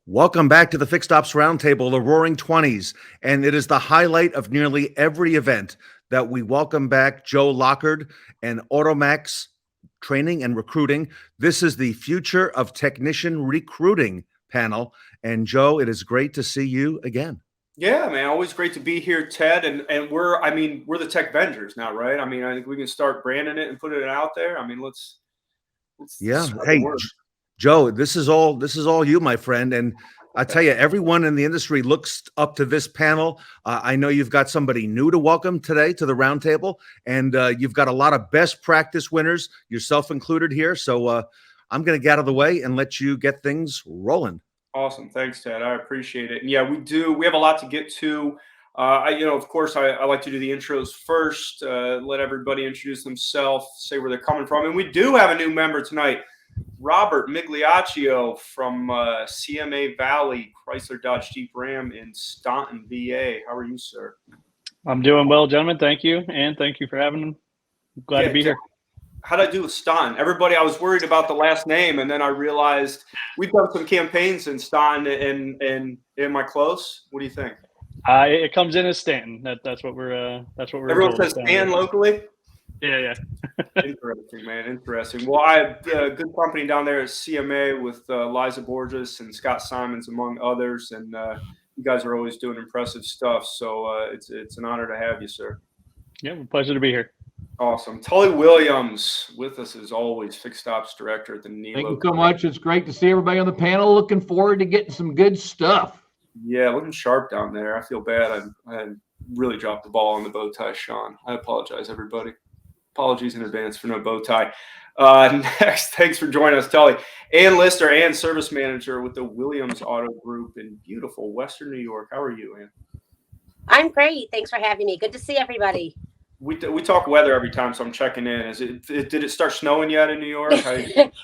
Welcome back to the Fixed Ops Roundtable, the Roaring Twenties, and it is the highlight of nearly every event that we welcome back Joe Lockard and AutoMax Training and Recruiting. This is the Future of Technician Recruiting panel, and Joe, it is great to see you again. Yeah, man, always great to be here, Ted. And we're the tech vendors now, right? I mean, I think we can start branding it and putting it out there. I mean, let's Yeah. spread the Hey, word. Joe, this is all you, my friend. And I tell you, everyone in the industry looks up to this panel. I know you've got somebody new to welcome today to the roundtable, and you've got a lot of best practice winners, yourself included here. So I'm going to get out of the way and let you get things rolling. Awesome. Thanks, Ted. I appreciate it. And yeah, we do. We have a lot to get to. Of course, I like to do the intros first, let everybody introduce themselves, say where they're coming from. And we do have a new member tonight, Robert Migliaccio from CMA Valley, Chrysler Dodge Jeep Ram in Staunton, VA. How are you, sir? I'm doing well, gentlemen. Thank you. And thank you for having me. Glad to be here. How'd I do with Staunton? Everybody, I was worried about the last name, and then I realized we've done some campaigns in Staunton. And am I close? What do you think? It comes in as Stanton. That's what we're. Everyone says Stan locally. Yeah. Interesting, man. Interesting. Well, I have good company down there at CMA with Liza Borges and Scott Simons, among others, and you guys are always doing impressive stuff. So it's an honor to have you, sir. Yeah, pleasure to be here. Awesome. Tully Williams with us as always, Fixed Ops Director at the NELO. Thank you so much. It's great to see everybody on the panel. Looking forward to getting some good stuff. Yeah, looking sharp down there. I feel bad. I really dropped the ball on the bow tie, Sean. I apologize, everybody. Apologies in advance for no bow tie. Next, thanks for joining us, Tully. Ann Lister, Ann Service Manager with the Williams Auto Group in beautiful Western New York. How are you, Ann? I'm great. Thanks for having me. Good to see everybody. We talk weather every time, so I'm checking in. Did it start snowing yet in New York?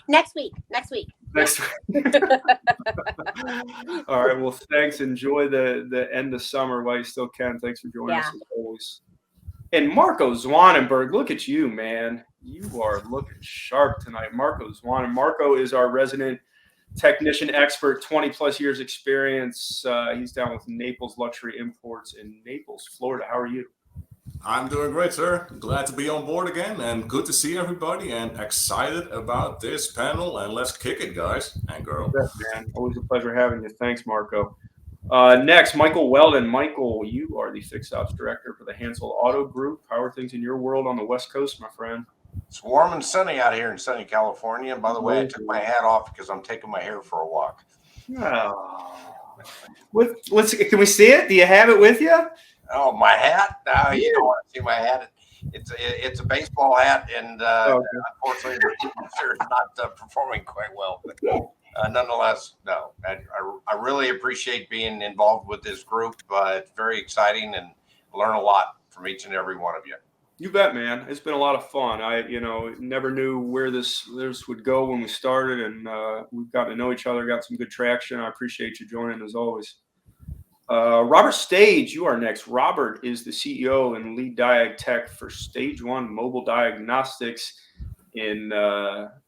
Next week. Next week. All right. Well, thanks. Enjoy the end of summer while you still can. Thanks for joining us as always. And Marco Zwonnenberg, look at you, man. You are looking sharp tonight. Marco Zwonnenberg. Marco is our resident technician expert, 20 plus years experience. He's down with Naples Luxury Imports in Naples, Florida. How are you? I'm doing great, sir. Glad to be on board again and good to see everybody and excited about this panel. And let's kick it, guys and girls. Yes, man. Always a pleasure having you. Thanks, Marco. Next, Michael Weld. Michael, you are the Fixed Ops Director for the Hansel Auto Group. How are things in your world on the West Coast, my friend? It's warm and sunny out here in sunny California. And by the way, I took my hat off because I'm taking my hair for a walk. Oh. Can we see it? Do you have it with you? Oh, my hat? No, you don't want to see my hat. It's a baseball hat, and unfortunately, the picture is not performing quite well. But nonetheless, no, I really appreciate being involved with this group. It's very exciting and learn a lot from each and every one of you. You bet, man. It's been a lot of fun. I never knew where this would go when we started, and we've gotten to know each other, got some good traction. I appreciate you joining as always. Robert Stage, you are next. Robert is the CEO and lead diag tech for Stage 1 Mobile Diagnostics in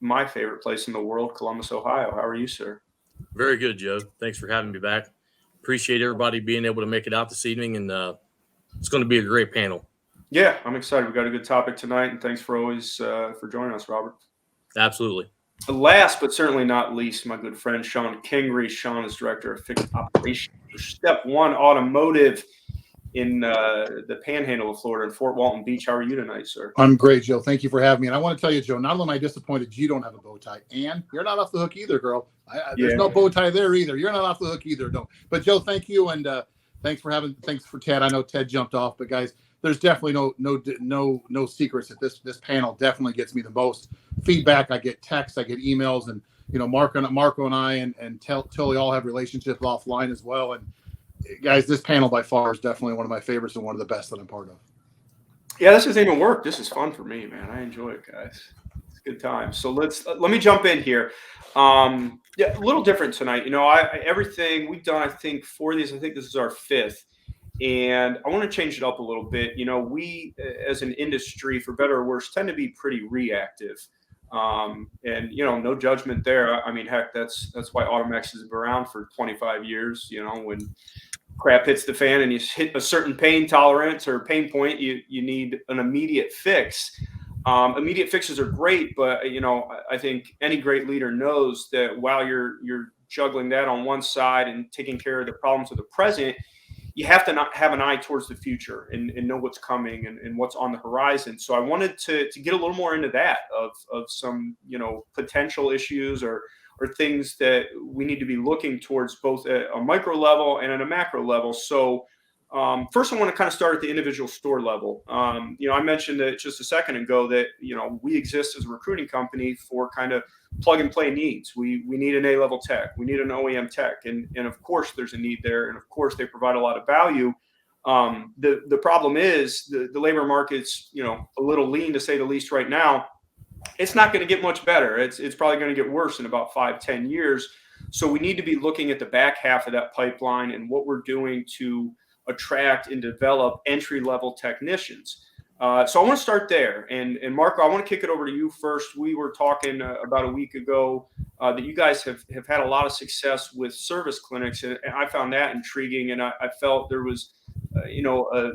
my favorite place in the world, Columbus, Ohio. How are you, sir? Very good, Joe. Thanks for having me back. Appreciate everybody being able to make it out this evening, and it's going to be a great panel. Yeah, I'm excited. We got a good topic tonight, and thanks for always for joining us, Robert. Absolutely. Last but certainly not least, my good friend Sean Kingery. Sean is Director of Fixed Operations for Step 1 Automotive in the Panhandle of Florida in Fort Walton Beach. How are you tonight, sir? I'm great, Joe. Thank you for having me. And I want to tell you, Joe, not only am I disappointed you don't have a bow tie, and you're not off the hook either, girl. There's no bow tie there either. You're not off the hook either. No. But Joe, thank you, and thanks for Ted. I know Ted jumped off, but guys, there's definitely no secrets that this panel definitely gets me the most feedback. I get texts, I get emails, and Marco and I and Tilly all have relationships offline as well. And guys, this panel by far is definitely one of my favorites and one of the best that I'm part of. Yeah, this doesn't even work. This is fun for me, man. I enjoy it, guys. It's a good time. So let me jump in here. A little different tonight. Everything we've done, I think 4 of these. I think this is our 5th. And I want to change it up a little bit. We, as an industry, for better or worse, tend to be pretty reactive. And no judgment there. I mean, heck, that's why AutoMax has been around for 25 years. When crap hits the fan and you hit a certain pain tolerance or pain point, you need an immediate fix. Immediate fixes are great, but I think any great leader knows that while you're juggling that on one side and taking care of the problems of the present, you have to not have an eye towards the future and know what's coming and what's on the horizon. So I wanted to get a little more into that of some potential issues or things that we need to be looking towards both at a micro level and at a macro level. So first, I want to kind of start at the individual store level. I mentioned it just a second ago that we exist as a recruiting company for kind of plug and play needs. We need an A-level tech. We need an OEM tech, and of course there's a need there, and of course they provide a lot of value. The problem is the labor market's a little lean, to say the least, right now. It's not going to get much better. It's probably going to get worse in about 5-10 years. So we need to be looking at the back half of that pipeline and what we're doing to attract and develop entry-level technicians. So I want to start there. And Marco, I want to kick it over to you first. We were talking about a week ago that you guys have had a lot of success with service clinics, and I found that intriguing. And I felt there was, a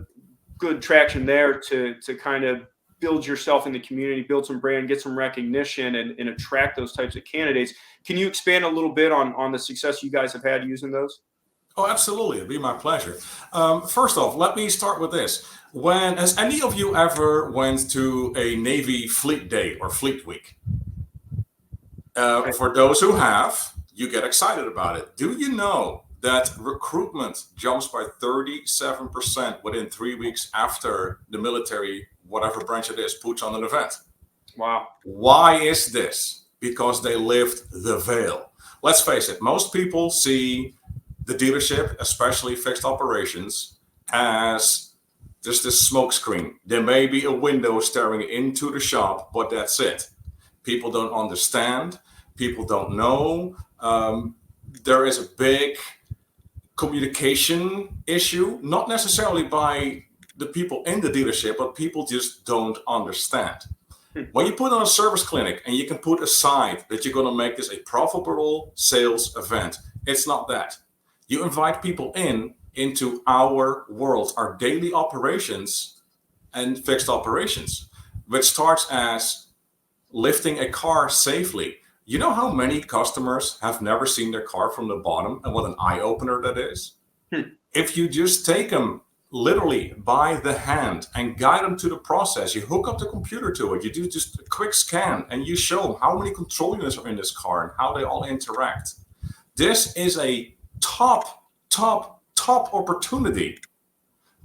good traction there to kind of build yourself in the community, build some brand, get some recognition, and attract those types of candidates. Can you expand a little bit on the success you guys have had using those? Oh, absolutely. It'd be my pleasure. First off, let me start with this. Has any of you ever went to a Navy Fleet Day or Fleet Week? For those who have, you get excited about it. Do you know that recruitment jumps by 37% within 3 weeks after the military, whatever branch it is, puts on an event? Wow. Why is this? Because they lift the veil. Let's face it, most people see the dealership, especially fixed operations, as just this smoke screen. There may be a window staring into the shop, but that's it. People don't understand. People don't know. There is a big communication issue, not necessarily by the people in the dealership, but people just don't understand. When you put on a service clinic and you can put aside that you're going to make this a profitable sales event, it's not that. You invite people into our world, our daily operations and fixed operations, which starts as lifting a car safely. You know how many customers have never seen their car from the bottom and what an eye-opener that is? If you just take them literally by the hand and guide them to the process, you hook up the computer to it, you do just a quick scan and you show them how many control units are in this car and how they all interact. This is a top opportunity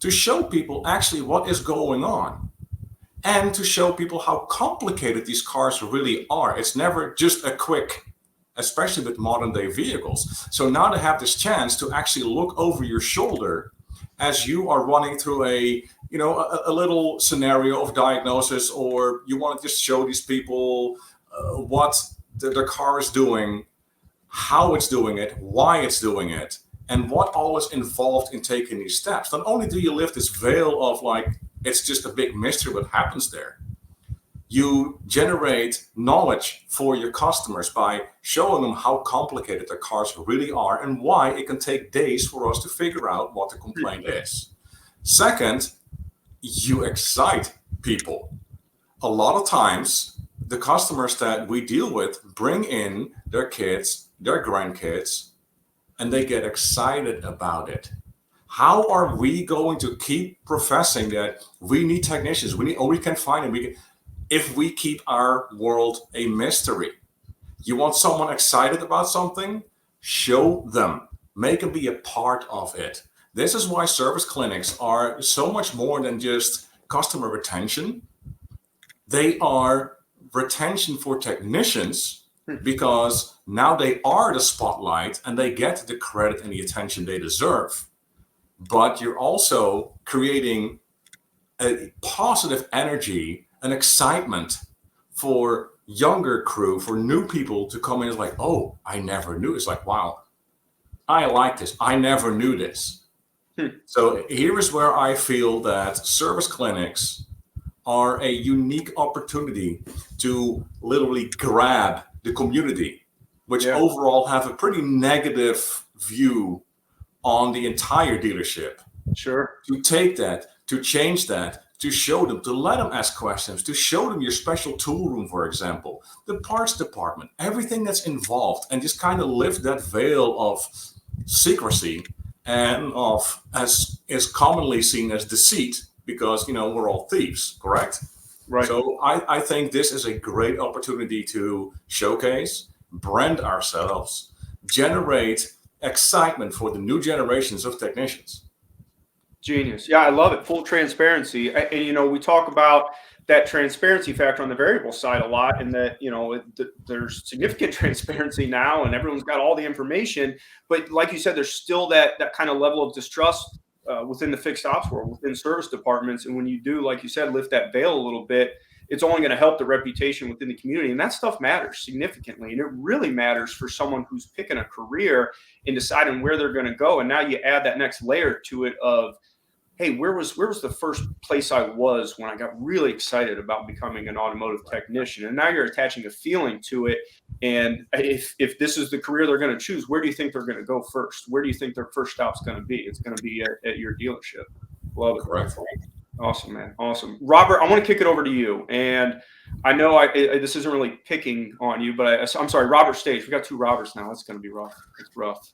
to show people actually what is going on and to show people how complicated these cars really are. It's never just a quick, especially with modern day vehicles. So now they have this chance to actually look over your shoulder as you are running through a little scenario of diagnosis, or you want to just show these people what the car is doing, how it's doing it, why it's doing it, and what all is involved in taking these steps. Not only do you lift this veil of it's just a big mystery what happens there, you generate knowledge for your customers by showing them how complicated their cars really are and why it can take days for us to figure out what the complaint is. Second, you excite people. A lot of times, the customers that we deal with bring in their kids, their grandkids, and they get excited about it. How are we going to keep professing that we need technicians, we can find them, if we keep our world a mystery? You want someone excited about something? Show them. Make them be a part of it. This is why service clinics are so much more than just customer retention. They are retention for technicians, because now they are the spotlight and they get the credit and the attention they deserve. But you're also creating a positive energy and excitement for younger crew, for new people to come in. It's like, oh, I never knew. It's like, wow, I like this. I never knew this. So here is where I feel that service clinics are a unique opportunity to literally grab the community, which overall have a pretty negative view on the entire dealership. Sure. To take that, to change that, to show them, to let them ask questions, to show them your special tool room, for example, the parts department, everything that's involved, and just kind of lift that veil of secrecy and of, as is commonly seen as deceit, because, you know, we're all thieves, correct? Right. So I think this is a great opportunity to showcase, brand ourselves, generate excitement for the new generations of technicians. Genius. Yeah, I love it. Full transparency. And, you know, we talk about that transparency factor on the variable side a lot, and that, you know, there's significant transparency now and everyone's got all the information. But like you said, there's still that kind of level of distrust within the fixed ops world, within service departments. And when you do, like you said, lift that veil a little bit, it's only going to help the reputation within the community. And that stuff matters significantly. And it really matters for someone who's picking a career and deciding where they're going to go. And now you add that next layer to it of, hey, where was the first place I was when I got really excited about becoming an automotive technician? And now you're attaching a feeling to it. And if this is the career they're going to choose, where do you think they're going to go first? Where do you think their first stop's going to be? It's going to be at your dealership. Love it. Correct. Awesome, man. Awesome. Robert, I want to kick it over to you. And I know this isn't really picking on you, but I'm sorry, Robert Stage. We got two Roberts now. That's going to be rough. It's rough.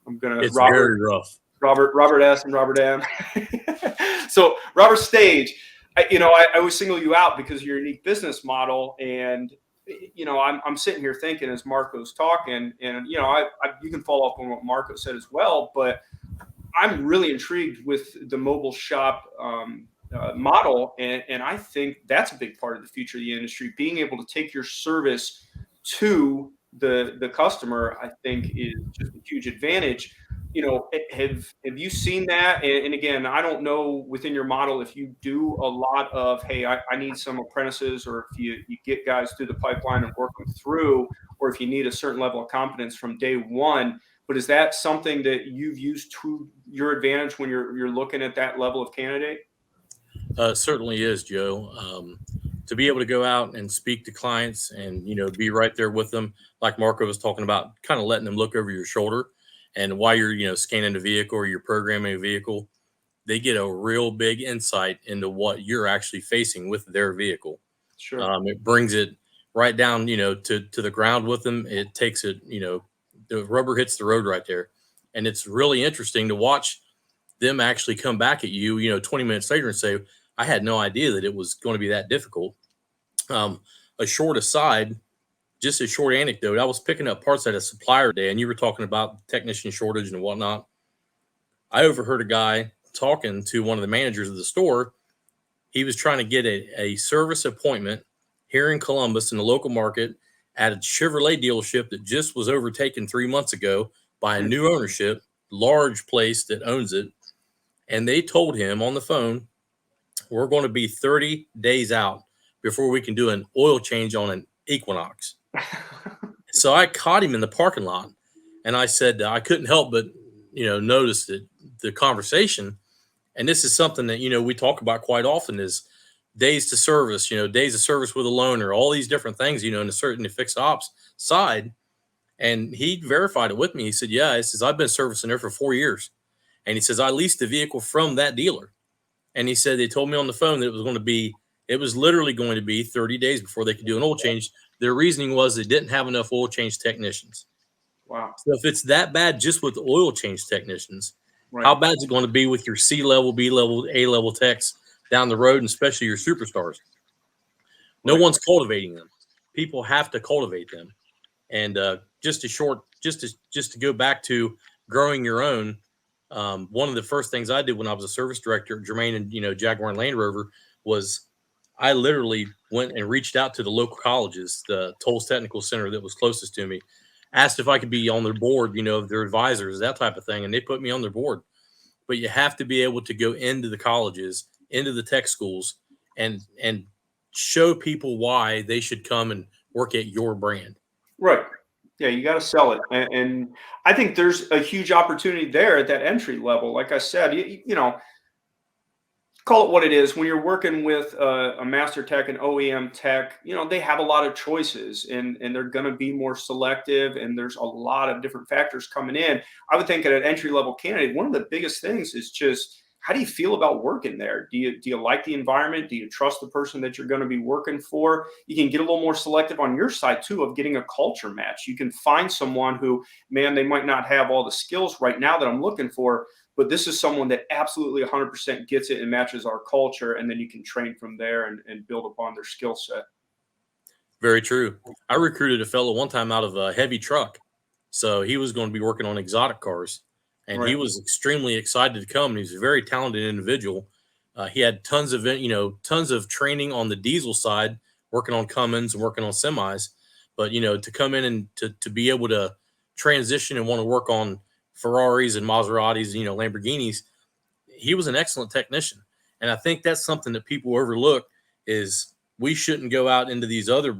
It's very rough. Robert S. and Robert M. So Robert Stage, I always single you out because of your unique business model. And, you know, I'm sitting here thinking as Marco's talking, and, you know, you can follow up on what Marco said as well, but I'm really intrigued with the mobile shop model. And I think that's a big part of the future of the industry. Being able to take your service to the customer, I think, is just a huge advantage. You know, have you seen that? And again, I don't know within your model if you do a lot of, hey, I need some apprentices, or if you get guys through the pipeline and work them through, or if you need a certain level of competence from day one. But is that something that you've used to your advantage when you're looking at that level of candidate? Certainly is, Joe. To be able to go out and speak to clients and, you know, be right there with them, like Marco was talking about, kind of letting them look over your shoulder. And while you're, you know, scanning the vehicle or you're programming a vehicle, they get a real big insight into what you're actually facing with their vehicle. Sure. It brings it right down, you know, to the ground with them. It takes it, you know, the rubber hits the road right there. And it's really interesting to watch them actually come back at you, you know, 20 minutes later and say, I had no idea that it was going to be that difficult. A short aside, just a short anecdote. I was picking up parts at a supplier day, and you were talking about technician shortage and whatnot. I overheard a guy talking to one of the managers of the store. He was trying to get a service appointment here in Columbus in the local market at a Chevrolet dealership that just was overtaken 3 months ago by a new ownership, large place that owns it. And they told him on the phone, we're going to be 30 days out before we can do an oil change on an Equinox. So I caught him in the parking lot, and I said I couldn't help but, you know, notice the conversation. And this is something that, you know, we talk about quite often is days to service, you know, days of service with a loaner, all these different things, you know, in a certain fixed ops side. And he verified it with me. He said, yeah, he says, I've been servicing there for 4 years. And he says, I leased the vehicle from that dealer. And he said, they told me on the phone that it was literally going to be 30 days before they could do an oil change. Their reasoning was they didn't have enough oil change technicians. Wow. So if it's that bad just with oil change technicians, Right. how bad is it going to be with your C level, B level, A level techs down the road, and especially your superstars? No one's cultivating them. People have to cultivate them. And just to go back to growing your own, one of the first things I did when I was a service director at Germain and, you know, Jaguar and Land Rover was I literally went and reached out to the local colleges, the Tolles Technical Center that was closest to me, asked if I could be on their board, you know, their advisors, that type of thing. And they put me on their board. But you have to be able to go into the colleges, into the tech schools, and show people why they should come and work at your brand. Right. Yeah, you got to sell it. And I think there's a huge opportunity there at that entry level. Like I said, you know, call it what it is. When you're working with a master tech and OEM tech, they have a lot of choices, and they're going to be more selective, and there's a lot of different factors coming in. I would think at an entry level candidate, one of the biggest things is just, how do you feel about working there? Do you like the environment? Do you trust the person that you're going to be working for? You can get a little more selective on your side too, of getting a culture match. You can find someone who, man, they might not have all the skills right now that I'm looking for, but this is someone that absolutely 100% gets it and matches our culture. And then you can train from there and build upon their skill set. Very true. I recruited a fellow one time out of a heavy truck. So he was going to be working on exotic cars, and he was extremely excited to come. And he's a very talented individual. He had tons of training on the diesel side, working on Cummins and working on semis. But, to come in and to be able to transition and want to work on Ferraris and Maseratis, Lamborghinis, he was an excellent technician. And I think that's something that people overlook, is we shouldn't go out into these other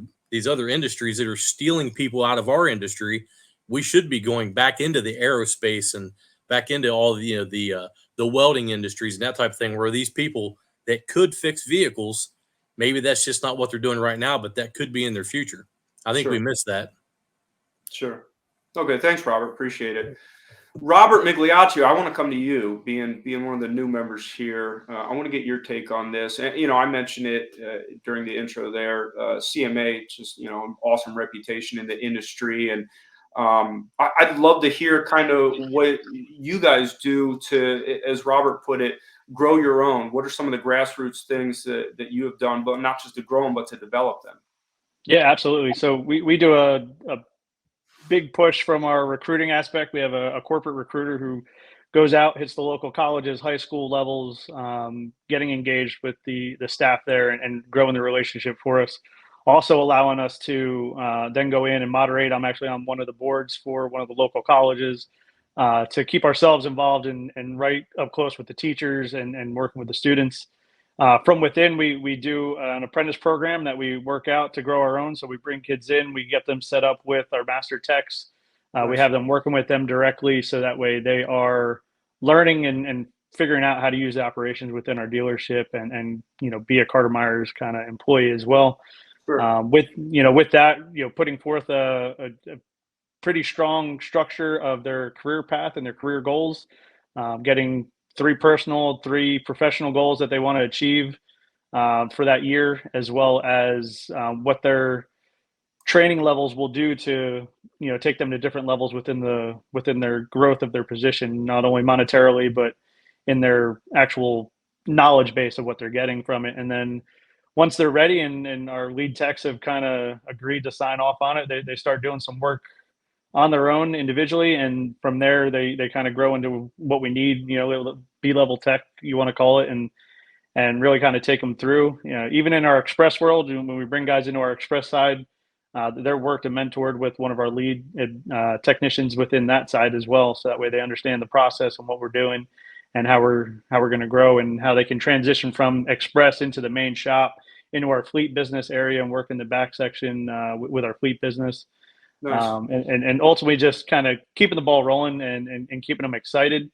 industries that are stealing people out of our industry. We should be going back into the aerospace and back into all the welding industries and that type of thing, where these people that could fix vehicles, maybe that's just not what they're doing right now, but that could be in their future. I think we missed that. Sure. Okay. Thanks, Robert. Appreciate it. Robert Migliaccio, I want to come to you, being one of the new members here. I want to get your take on this. And, I mentioned it during the intro there. CMA, just, an awesome reputation in the industry. And I'd love to hear kind of what you guys do to, as Robert put it, grow your own. What are some of the grassroots things that you have done, but not just to grow them, but to develop them? Yeah, absolutely. So we do a big push from our recruiting aspect. We have a corporate recruiter who goes out, hits the local colleges, high school levels, getting engaged with the staff there and growing the relationship for us. Also allowing us to then go in and moderate. I'm actually on one of the boards for one of the local colleges to keep ourselves involved and right up close with the teachers and working with the students. From within, we do an apprentice program that we work out to grow our own. So we bring kids in, we get them set up with our master techs. We have them working with them directly, so that way they are learning and figuring out how to use the operations within our dealership and be a Carter Myers kind of employee as well. Sure. With that, putting forth a pretty strong structure of their career path and their career goals, getting 3 personal, 3 professional goals that they want to achieve for that year, as well as what their training levels will do to take them to different levels within their growth of their position, not only monetarily but in their actual knowledge base of what they're getting from it. And then once they're ready and our lead techs have kind of agreed to sign off on it, they start doing some work on their own individually, and from there they kind of grow into what we need, B-level tech, you want to call it, and really kind of take them through. Even in our express world, when we bring guys into our express side, they're worked and mentored with one of our lead technicians within that side as well, so that way they understand the process and what we're doing and how we're going to grow, and how they can transition from express into the main shop, into our fleet business area, and work in the back section with our fleet business. Nice. And ultimately just kind of keeping the ball rolling and keeping them excited.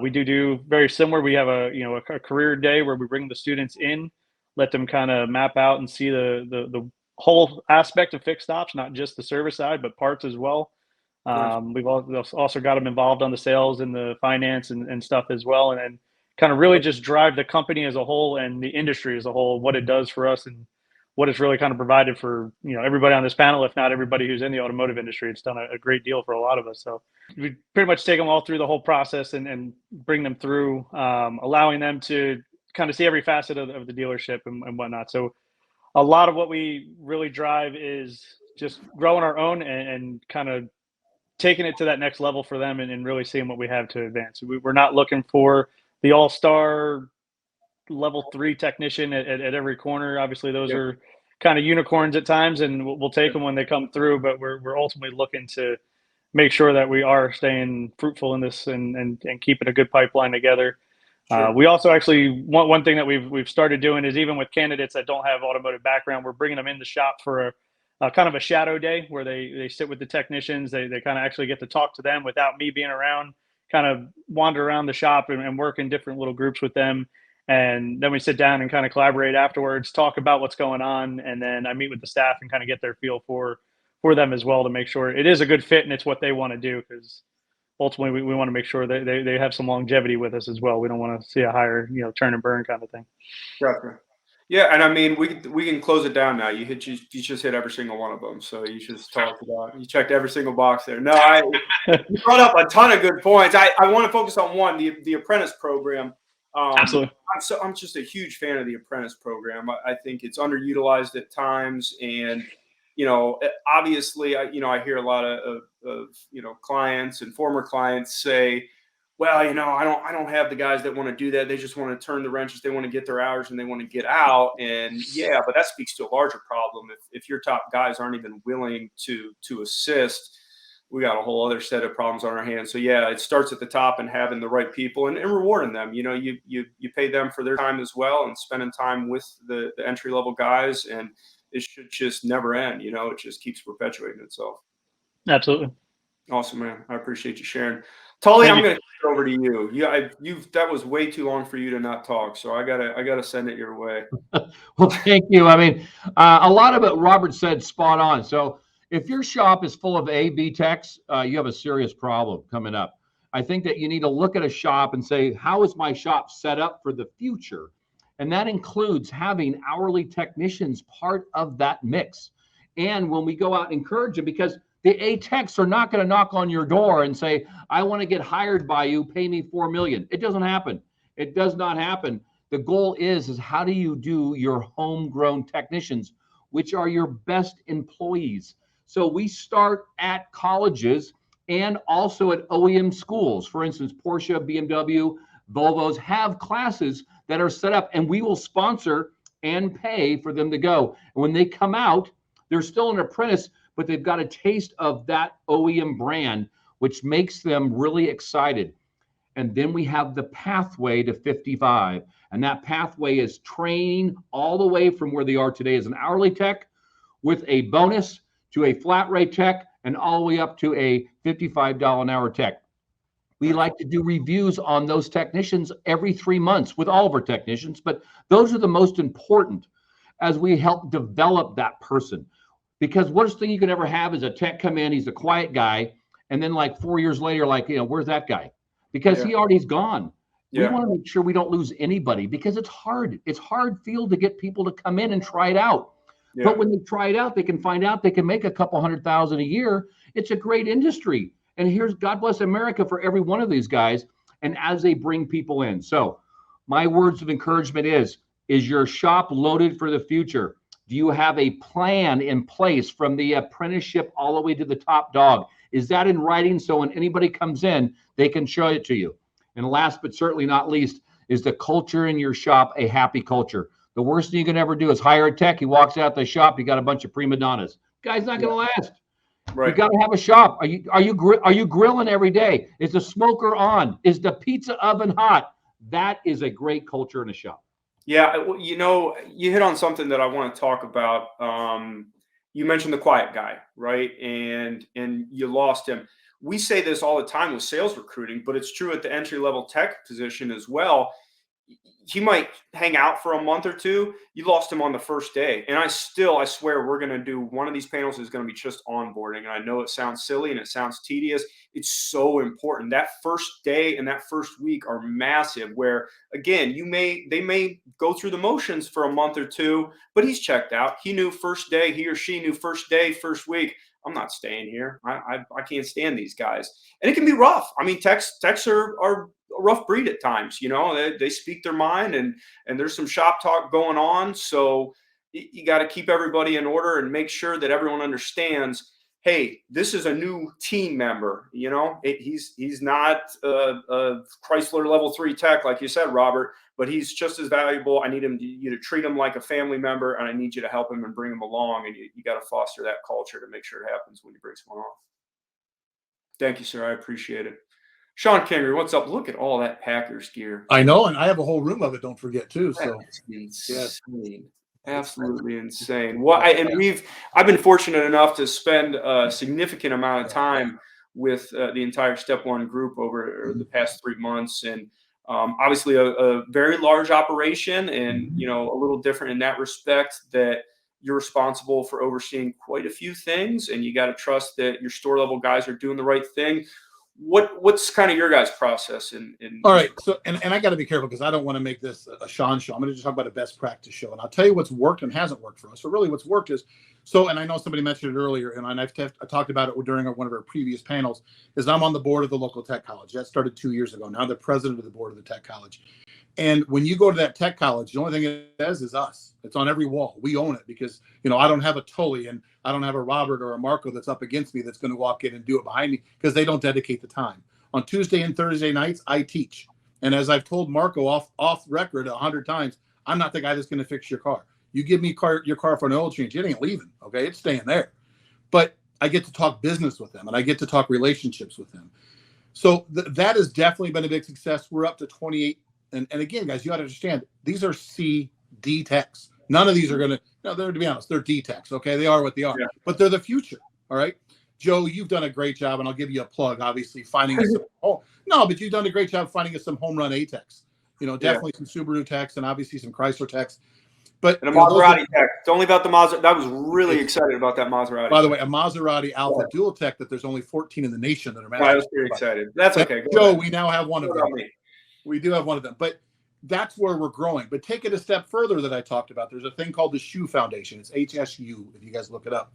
We do very similar. We have a career day where we bring the students in, let them kind of map out and see the whole aspect of fixed ops, not just the service side, but parts as well. Nice. We've also got them involved on the sales and the finance and stuff as well. And kind of really just drive the company as a whole and the industry as a whole, what it does for us and what it's really kind of provided for, everybody on this panel, if not everybody who's in the automotive industry. It's done a great deal for a lot of us. So we pretty much take them all through the whole process and bring them through, allowing them to kind of see every facet of the dealership and whatnot. So a lot of what we really drive is just growing our own and kind of taking it to that next level for them and really seeing what we have to advance. We're not looking for the all-star level 3 technician at every corner. Obviously those are kind of unicorns at times, and we'll take them when they come through, but we're ultimately looking to make sure that we are staying fruitful in this and keeping a good pipeline together. Sure. We also actually, one thing that we've started doing is, even with candidates that don't have automotive background, we're bringing them in the shop for a kind of a shadow day where they sit with the technicians. They kind of actually get to talk to them without me being around, kind of wander around the shop and work in different little groups with them, And then we sit down and kind of collaborate afterwards, talk about what's going on, and then I meet with the staff and kind of get their feel for them as well to make sure it is a good fit and it's what they want to do, because ultimately we want to make sure that they have some longevity with us as well. We don't want to see a higher, turn and burn kind of thing. Gotcha. Yeah, and I mean, we can close it down now. You just hit every single one of them. So you just talked about, you checked every single box there. No, you brought up a ton of good points. I want to focus on one, the apprentice program. Absolutely. I'm just a huge fan of the apprentice program. I think it's underutilized at times, and obviously, I hear a lot of clients and former clients say, well, I don't have the guys that want to do that. They just want to turn the wrenches. They want to get their hours and they want to get out. And yeah, but that speaks to a larger problem. If your top guys aren't even willing to assist, we got a whole other set of problems on our hands. So yeah, it starts at the top and having the right people and rewarding them. You pay them for their time as well, and spending time with the entry level guys, and it should just never end. It just keeps perpetuating itself. Absolutely. Awesome, man. I appreciate you sharing. Tully, I'm going to turn it over to you. That was way too long for you to not talk, so I gotta send it your way. Well, thank you. I mean, a lot of it Robert said spot on. So if your shop is full of A/B techs, you have a serious problem coming up. I think that you need to look at a shop and say, how is my shop set up for the future? And that includes having hourly technicians part of that mix. And when we go out and encourage them, because the A techs are not going to knock on your door and say, I want to get hired by you, pay me $4 million. It doesn't happen. It does not happen. The goal is how do you do your homegrown technicians, which are your best employees? So we start at colleges and also at OEM schools. For instance, Porsche, BMW, Volvos have classes that are set up, and we will sponsor and pay for them to go. And when they come out, they're still an apprentice, but they've got a taste of that OEM brand, which makes them really excited. And then we have the pathway to 55. And that pathway is training all the way from where they are today as an hourly tech, with a bonus, to a flat rate tech, and all the way up to a $55 an hour tech. We like to do reviews on those technicians every 3 months with all of our technicians, but those are the most important as we help develop that person. Because worst thing you can ever have is a tech come in, he's a quiet guy, and then like 4 years later, where's that guy? Because he already's gone. We want to make sure we don't lose anybody, because it's hard. It's hard field to get people to come in and try it out. But when they try it out, they can find out they can make a couple $100,000 a year. It's a great industry. And here's God bless America for every one of these guys. And as they bring people in. So my words of encouragement is your shop loaded for the future? Do you have a plan in place from the apprenticeship all the way to the top dog? Is that in writing, so when anybody comes in, they can show it to you? And last but certainly not least, is the culture in your shop a happy culture? The worst thing you can ever do is hire a tech. He walks out the shop, you got a bunch of prima donnas. Guy's not going to last. Right. You got to have a shop. Are you grilling every day? Is the smoker on? Is the pizza oven hot? That is a great culture in a shop. Yeah, you hit on something that I want to talk about. You mentioned the quiet guy, right? And you lost him. We say this all the time with sales recruiting, but it's true at the entry level tech position as well. He might hang out for a month or two. You lost him on the first day. And I swear we're going to do one of these panels is going to be just onboarding. And I know it sounds silly and it sounds tedious. It's so important. That first day and that first week are massive, where again, they may go through the motions for a month or two, but he's checked out. He or she knew first day, first week, I'm not staying here. I can't stand these guys. And it can be rough. I mean, techs are a rough breed at times. They speak their mind, and there's some shop talk going on. So you got to keep everybody in order and make sure that everyone understands, hey, this is a new team member. He's not a Chrysler level 3 tech, like you said, Robert, but he's just as valuable. I need you to treat him like a family member, and I need you to help him and bring him along. And you got to foster that culture to make sure it happens when you bring someone on. Thank you, sir. I appreciate it. Sean Kingery, what's up? Look at all that Packers gear. I know, and I have a whole room of it. Don't forget too. So insane. Absolutely insane. Well, I've been fortunate enough to spend a significant amount of time with the entire Step One group over the past 3 months, and Obviously a very large operation, and a little different in that respect, that you're responsible for overseeing quite a few things, and you got to trust that your store level guys are doing the right thing. What's kind of your guys' process in All right. So, and I got to be careful because I don't want to make this a Sean show. I'm going to just talk about a best practice show, and I'll tell you what's worked and hasn't worked for us. So really what's worked is, and I know somebody mentioned it earlier, and I talked about it during one of our previous panels, is I'm on the board of the local tech college. That started 2 years ago. Now the president of the board of the tech college. And when you go to that tech college, the only thing it says is us. It's on every wall. We own it because, I don't have a Tully and I don't have a Robert or a Marco that's up against me that's going to walk in and do it behind me because they don't dedicate the time. On Tuesday and Thursday nights, I teach. And as I've told Marco off record 100 times, I'm not the guy that's going to fix your car. You give me your car for an oil change, it ain't leaving, okay? It's staying there. But I get to talk business with them, and I get to talk relationships with them. So that has definitely been a big success. We're up to 28. And again, guys, you got to understand, these are C, D techs. None of these are going to, to be honest, they're D techs, okay? They are what they are. Yeah. But they're the future, all right? Joe, you've done a great job, and I'll give you a plug, obviously, finding us but you've done a great job finding us some home run A techs. Definitely some Subaru techs and obviously some Chrysler techs. But and a Maserati tech. It's only about the Maserati. I was really excited about that Maserati. By the way, a Maserati Alpha dual tech that there's only 14 in the nation that are. I was pretty excited. That's okay. Joe, we now have one of them. We do have one of them, but that's where we're growing. But take it a step further that I talked about. There's a thing called the SHU Foundation. It's HSU, if you guys look it up.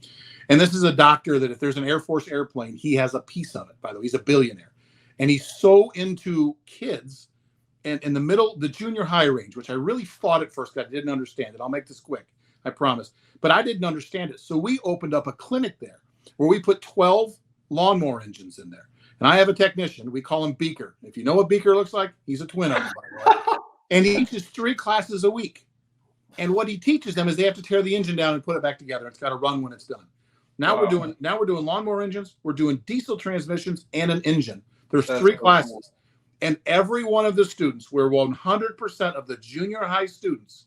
And this is a doctor that if there's an Air Force airplane, he has a piece of it, by the way. He's a billionaire. And he's so into kids and in the junior high range, which I really fought at first. I didn't understand it. I'll make this quick, I promise. But I didn't understand it. So we opened up a clinic there where we put 12 lawnmower engines in there. And I have a technician. We call him Beaker. If you know what Beaker looks like, he's a twin of him, by the way. And he teaches 3 classes a week. And what he teaches them is they have to tear the engine down and put it back together. It's got to run when it's done. Now we're doing lawnmower engines. We're doing diesel transmissions and an engine. There's 3 classes. Cool. And every one of the students, where 100% of the junior high students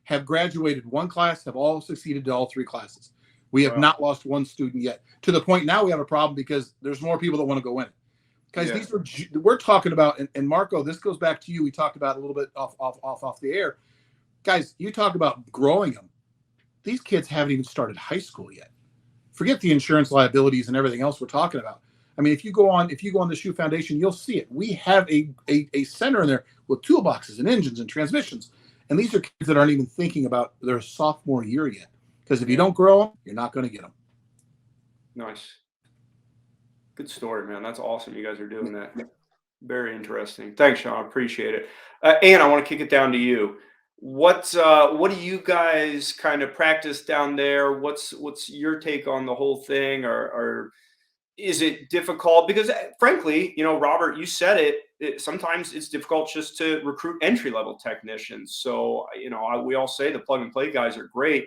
have graduated one class, have all succeeded to all 3 classes. We have not lost one student yet. To the point now we have a problem because there's more people that want to go in it. Guys, we're talking about, and Marco, this goes back to you. We talked about a little bit off the air. Guys, you talk about growing them. These kids haven't even started high school yet. Forget the insurance liabilities and everything else we're talking about. I mean, if you go on the SHU Foundation, you'll see it. We have a center in there with toolboxes and engines and transmissions. And these are kids that aren't even thinking about their sophomore year yet. Because if you don't grow them, you're not going to get them. Nice. Good story, man. That's awesome. You guys are doing that. Very interesting. Thanks, Sean. I appreciate it. Ann, I want to kick it down to you. What do you guys kind of practice down there? What's your take on the whole thing? Or is it difficult? Because frankly, Robert, you said it, sometimes it's difficult just to recruit entry-level technicians. So, we all say the plug-and-play guys are great.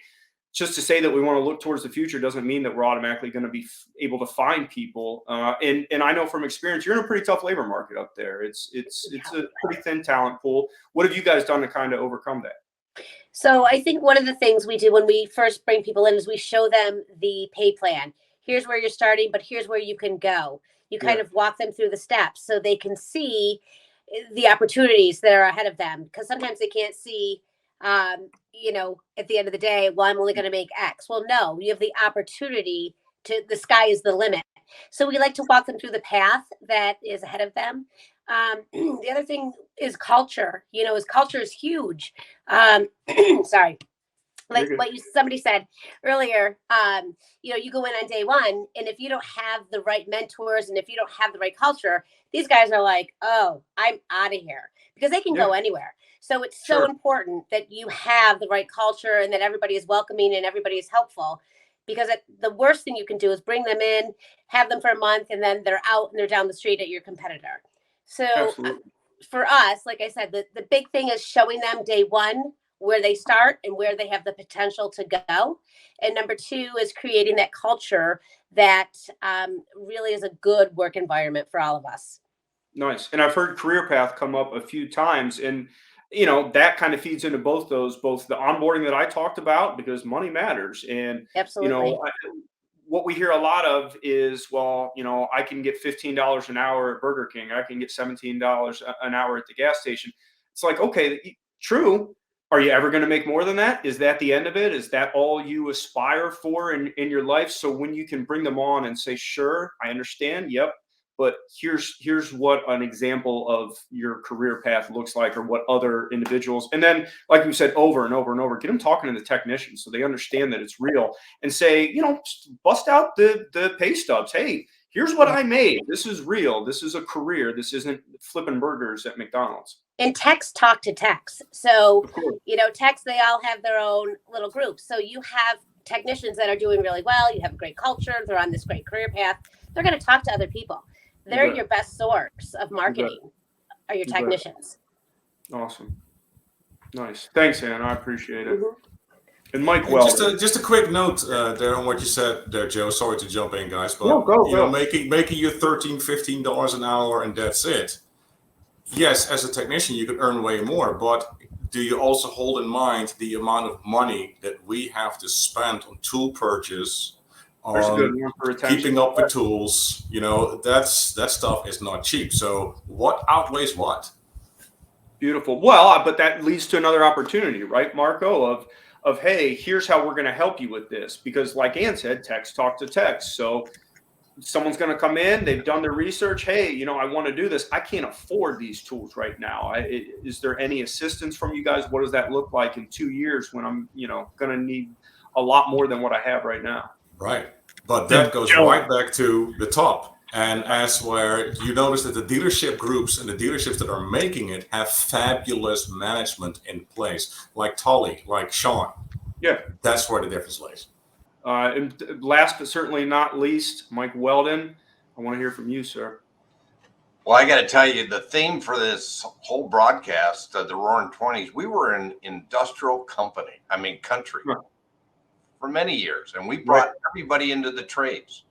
Just to say that we want to look towards the future doesn't mean that we're automatically going to be able to find people. And I know from experience, you're in a pretty tough labor market up there. It's a pretty thin talent pool. What have you guys done to kind of overcome that? So I think one of the things we do when we first bring people in is we show them the pay plan. Here's where you're starting, but here's where you can go. You kind of walk them through the steps so they can see the opportunities that are ahead of them. Because sometimes they can't see, at the end of the day, well, I'm only going to make X. Well, no, you have the opportunity the sky is the limit. So we like to walk them through the path that is ahead of them. The other thing is culture. Culture is huge. Sorry. Like what somebody said earlier, you go in on day one, and if you don't have the right mentors and if you don't have the right culture, these guys are like, oh, I'm out of here, because they can go anywhere. So it's so important that you have the right culture and that everybody is welcoming and everybody is helpful, because the worst thing you can do is bring them in, have them for a month, and then they're out and they're down the street at your competitor. So for us, like I said, the big thing is showing them day one where they start and where they have the potential to go. And number 2 is creating that culture that really is a good work environment for all of us. Nice. And I've heard career path come up a few times, and that kind of feeds into both the onboarding that I talked about, because money matters. And, absolutely. what we hear a lot of is, well, you know, I can get $15 an hour at Burger King. I can get $17 an hour at the gas station. It's like, okay, true. Are you ever going to make more than that? Is that the end of it? Is that all you aspire for in your life? So when you can bring them on and say, sure, I understand. Yep. But here's what an example of your career path looks like, or what other individuals. And then, like you said, over and over and over, get them talking to the technicians so they understand that it's real, and say, you know, bust out the pay stubs. Hey, here's what I made. This is real. This is a career. This isn't flipping burgers at McDonald's. And techs talk to techs. So, you know, techs, they all have their own little groups. So you have technicians that are doing really well. You have a great culture. They're on this great career path. They're going to talk to other people. They're your best source of marketing, are your technicians. Awesome. Nice. Thanks, Ann. I appreciate it. Mm-hmm. And Mike, well, just a quick note there on what you said there, Joe. Sorry to jump in, guys, but go. know, making you $13-15 an hour and that's it. Yes, as a technician, you could earn way more, but do you also hold in mind the amount of money that we have to spend on tool purchase, on keeping up with tools? You know, that stuff is not cheap. So what outweighs what? Beautiful. Well, but that leads to another opportunity, right, Marco, of hey, here's how we're going to help you with this. Because like Ann said, techs talk to techs. So someone's going to come in, they've done their research. Hey, you know, I want to do this. I can't afford these tools right now. Is there any assistance from you guys? What does that look like in 2 years when I'm, you know, going to need a lot more than what I have right now? Right. But that goes right back to the top. And as where you notice that the dealership groups and the dealerships that are making it have fabulous management in place, like Tully, like Sean. Yeah. That's where the difference lays. And last but certainly not least, Mike Weldon, I want to hear from you, sir. Well, I got to tell you, the theme for this whole broadcast, the Roaring 20s, we were an industrial country, for many years. And we brought everybody into the trades,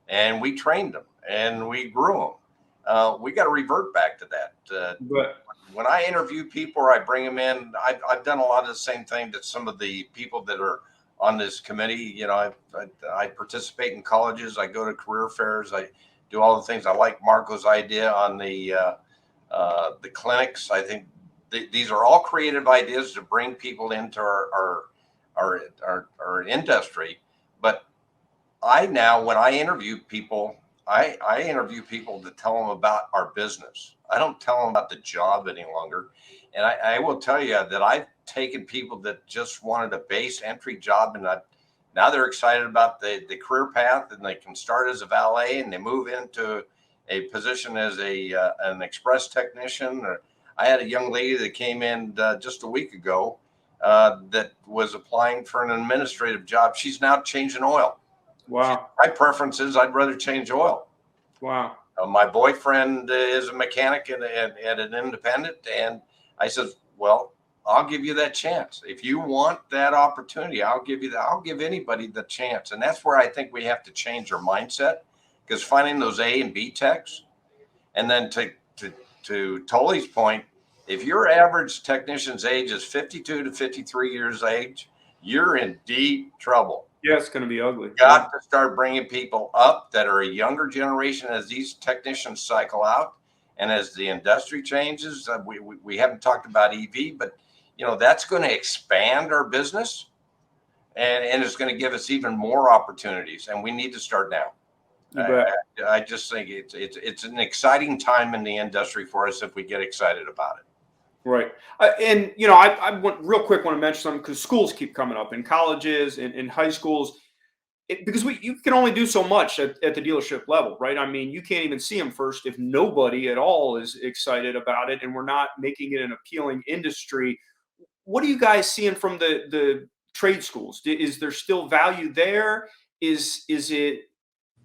and we trained them, and we grew them. We got to revert back to that. When I interview people or I bring them in, I've done a lot of the same thing that some of the people that are on this committee. You know, I participate in colleges. I go to career fairs. I do all the things. I like Marco's idea on the clinics. I think these are all creative ideas to bring people into our industry. But when I interview people, I interview people to tell them about our business. I don't tell them about the job any longer. And I will tell you that I've taken people that just wanted a base entry job, and now they're excited about the career path, and they can start as a valet and they move into a position as an express technician. Or I had a young lady that came in just a week ago that was applying for an administrative job. She's now changing oil. Wow. My preference is I'd rather change oil. Wow. My boyfriend is a mechanic at an independent, and I said, well, I'll give you that chance. If you want that opportunity, I'll give you that. I'll give anybody the chance. And that's where I think we have to change our mindset, because finding those A and B techs, and then to Tully's point, if your average technician's age is 52 to 53 years age, you're in deep trouble. Yeah, it's going to be ugly. You got to start bringing people up that are a younger generation as these technicians cycle out. And as the industry changes, we haven't talked about EV, but you know, that's going to expand our business, and it's going to give us even more opportunities. And we need to start now. I just think it's an exciting time in the industry for us if we get excited about it. Right. And, you know, I want to mention something, because schools keep coming up in colleges and in high schools, because you can only do so much at the dealership level, right? I mean, you can't even see them first if nobody at all is excited about it, and we're not making it an appealing industry. What are you guys seeing from the trade schools? Is there still value there? Is it,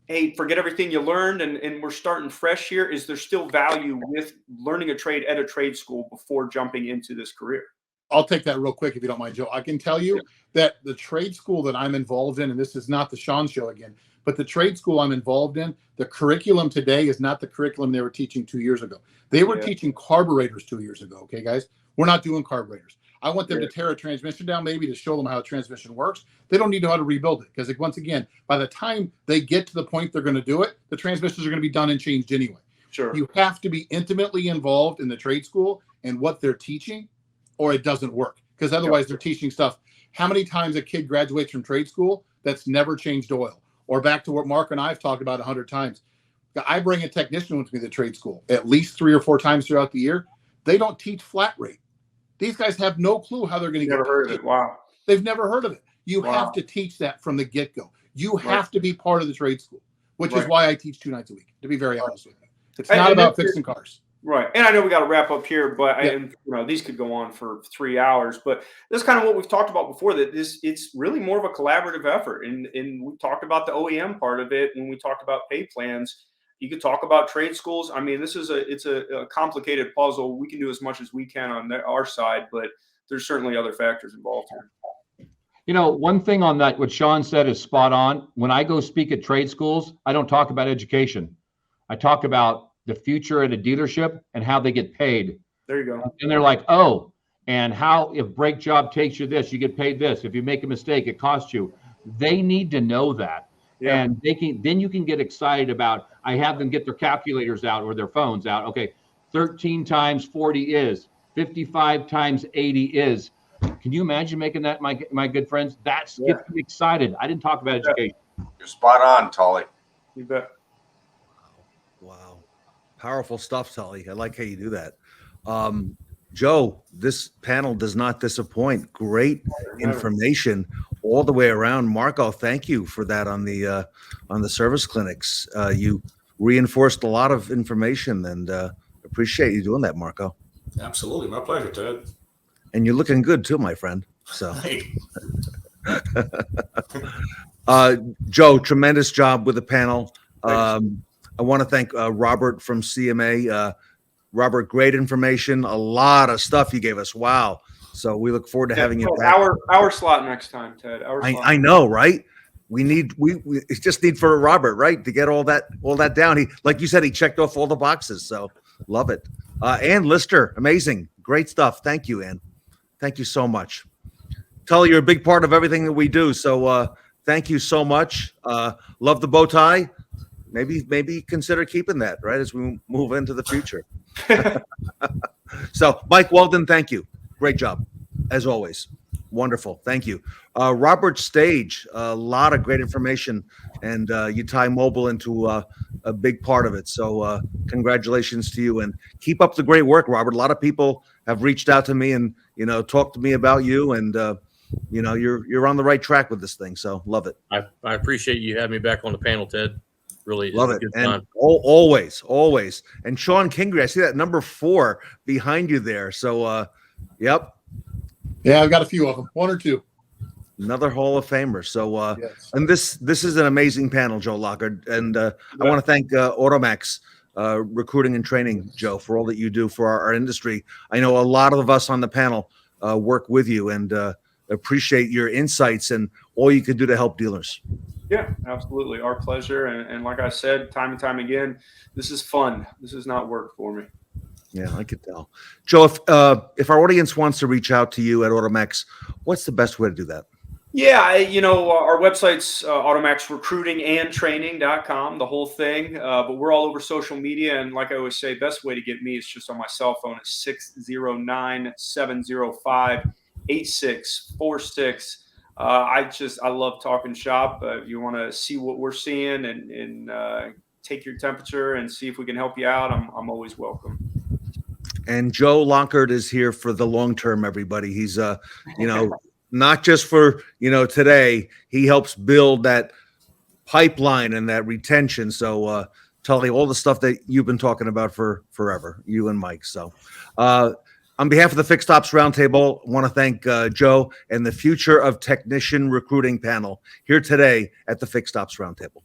hey, forget everything you learned and we're starting fresh here? Is there still value with learning a trade at a trade school before jumping into this career? I'll take that real quick if you don't mind, Joe. I can tell you that the trade school that I'm involved in, and this is not the Sean show again, but the trade school I'm involved in, the curriculum today is not the curriculum they were teaching 2 years ago. They were teaching carburetors 2 years ago. Okay, guys, we're not doing carburetors. I want them to tear a transmission down, maybe to show them how a transmission works. They don't need to know how to rebuild it, because once again, by the time they get to the point they're going to do it, the transmissions are going to be done and changed anyway. Sure. You have to be intimately involved in the trade school and what they're teaching, or it doesn't work, because otherwise they're teaching stuff. How many times a kid graduates from trade school that's never changed oil? Or back to what Mark and I have talked about 100 times. I bring a technician with me to trade school at least 3 or 4 times throughout the year. They don't teach flat rate. These guys have no clue how they're going to get. Never heard of it. Wow. They've never heard of it. You have to teach that from the get-go. You have to be part of the trade school, which is why I teach 2 nights a week, to be very honest with you. It's not about fixing cars. Right. And I know we got to wrap up here, but these could go on for 3 hours, but that's kind of what we've talked about before, that it's really more of a collaborative effort. And we talked about the OEM part of it. When we talked about pay plans, you could talk about trade schools. I mean, it's a complicated puzzle. We can do as much as we can on our side, but there's certainly other factors involved here. You know, one thing on that, what Sean said is spot on. When I go speak at trade schools, I don't talk about education. I talk about the future at a dealership and how they get paid. There you go. And they're like, oh, and how if brake job takes you this, you get paid this. If you make a mistake, it costs you. They need to know that. Yeah. And then you can get excited about, I have them get their calculators out or their phones out. Okay, 13 times 40 is, 55 times 80 is. Can you imagine making that, my good friends? Gets me excited. I didn't talk about education. You're spot on, Tully. You bet. Wow. Powerful stuff, Tully. I like how you do that. Joe, this panel does not disappoint. Great information all the way around. Marco, thank you for that on the service clinics. You reinforced a lot of information, and appreciate you doing that, Marco. Absolutely. My pleasure, Ted. And you're looking good too, my friend. So, Hey. Joe, tremendous job with the panel. I want to thank Robert from CMA. Robert, great information. A lot of stuff you gave us. Wow. So we look forward to having you back. Our slot next time, Ted. I know, right? We just need for Robert, right, to get all that down. He, like you said, he checked off all the boxes. So love it. Ann Lister, amazing, great stuff. Thank you, Ann. Thank you so much. Tully, you're a big part of everything that we do. So thank you so much. Love the bow tie. Maybe consider keeping that, right, as we move into the future. So, Mike Weldon, thank you. Great job, as always. Wonderful. Thank you. Robert Stage, a lot of great information, and you tie mobile into a big part of it. So congratulations to you, and keep up the great work, Robert. A lot of people have reached out to me and, talked to me about you, and, you're on the right track with this thing. So love it. I appreciate you having me back on the panel, Ted. Really love it. And always. And Sean Kingery, I see that number 4 behind you there. So, yep. Yeah, I've got a few of them, 1 or 2. Another Hall of Famer. So, yes. And this is an amazing panel, Joe Lockard. And I want to thank AutoMax recruiting and training, Joe, for all that you do for our industry. I know a lot of us on the panel work with you, and appreciate your insights and all you can do to help dealers. Yeah, absolutely. Our pleasure. And like I said, time and time again, this is fun. This is not work for me. Yeah, I could tell. Joe, if our audience wants to reach out to you at AutoMax, what's the best way to do that? Yeah, our website's automaxrecruitingandtraining.com, the whole thing. But we're all over social media. And like I always say, best way to get me is just on my cell phone. It's 609-705-8646. I love talking shop. If you want to see what we're seeing and take your temperature and see if we can help you out, I'm always welcome. And Joe Lockard is here for the long term, everybody. He's not just for today. He helps build that pipeline and that retention. So Tully, all the stuff that you've been talking about for forever, you and Mike. So on behalf of the Fixed Ops Roundtable, I want to thank Joe and the Future of Technician Recruiting panel here today at the Fixed Ops Roundtable.